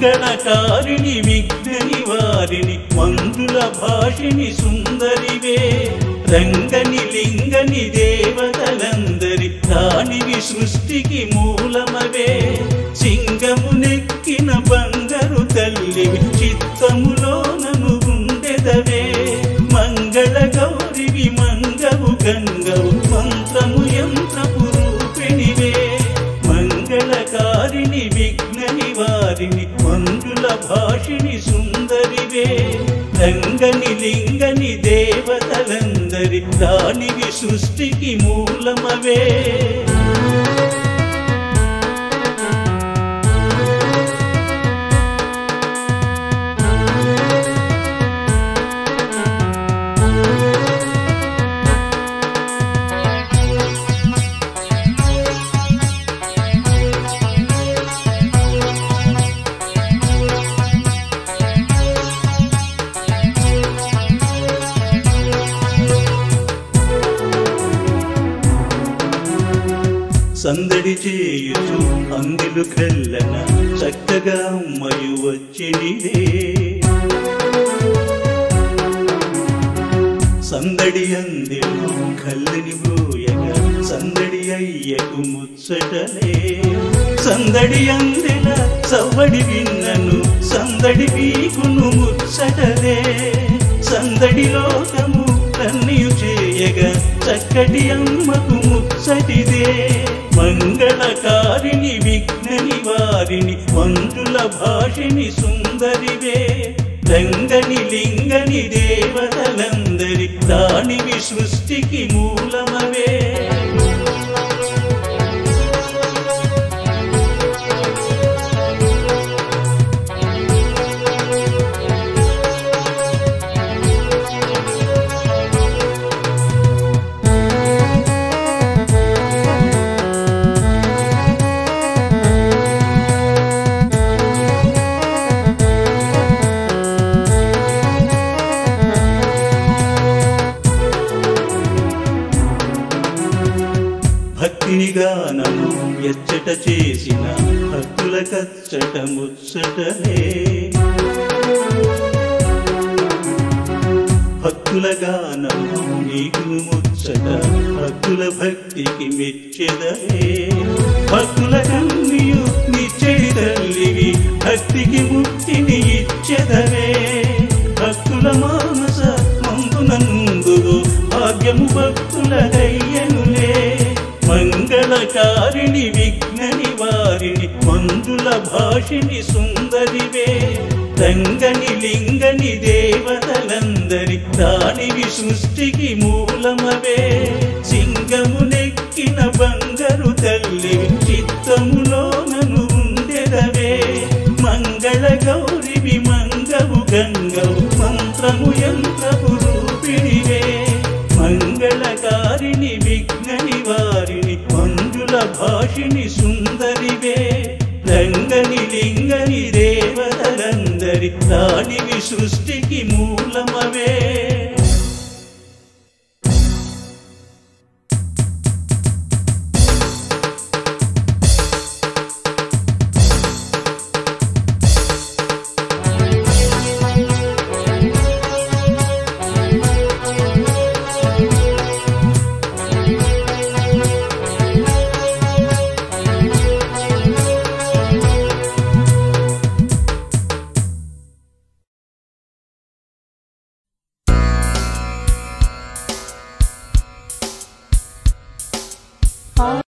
మంగళకారిణి విఘ్న నివారిణి మంజుల భాషిణి సుందరివే రంగని లింగని దేవతలందరి రాణివి సృష్టికి మూలమవే సింగమునెక్కిన బంగారు తల్లివి చిత్తములో నన్ను ఉండెదవే మంగళ గౌరివి మంగవు గంగవు మంత్రము యంత్రపు రూపిణివే మంగళకారిణి విఘ్న నివారిణి మంజుల భాషిణి సుందరివే రంగని లింగని దేవతలందరి రాణివి సృష్టికి మూలమవే సందడి చేయుచు అందిలు కల్లన చక్కగా అమ్మయు వచ్చినిదే సందడి అందిలు కల్లని బ్రోయగా సందడి అయ్యకు ముచ్చటలే సందడి అందిల సవ్వడి విన్నను సందడి వీకును ముచ్చటలే సందడి లోకము కన్నీయు చేయగా చక్కటి అమ్మకు ముచ్చటిదే మంగళకారిణి విఘ్న నివారిణి మంజుల భాషిని సుందరివే రంగని లింగని దేవతలందరి రాణివి సృష్టికి మూలమవే భక్తిని గానము ఎచ్చట చేసిన భక్తుల కచ్చట ముచ్చటలే భక్తుల గానము నీకు ముచ్చట భక్తుల భక్తికి మెచ్చెదవే భక్తుల కన్నియు నిచ్చడి తల్లివి భక్తికి ముక్తిని ఇచ్చెదవే భక్తుల మానస మందునందుగో భాగ్యము భక్తుల దయ్యనులే మంగళకారిణి విఘ్న నివారిణి మంజుల భాషిని సుందరివే రంగని లింగని దేవతలందరి రాణివి సృష్టికి మూలమవే సింగమునెక్కిన బంగారు తల్లివి చిత్తములో నన్ను ఉండెదవే మంగళ గౌరివి మంగవు గంగవు మంత్రము యంత్రపు రూపిణివే మంగళకారిణి విఘ్న నివారిణి మంజుల భాషిని సుందరివే రంగని లింగని దేవతలందరి రాణివి సృష్టికి మూలమవే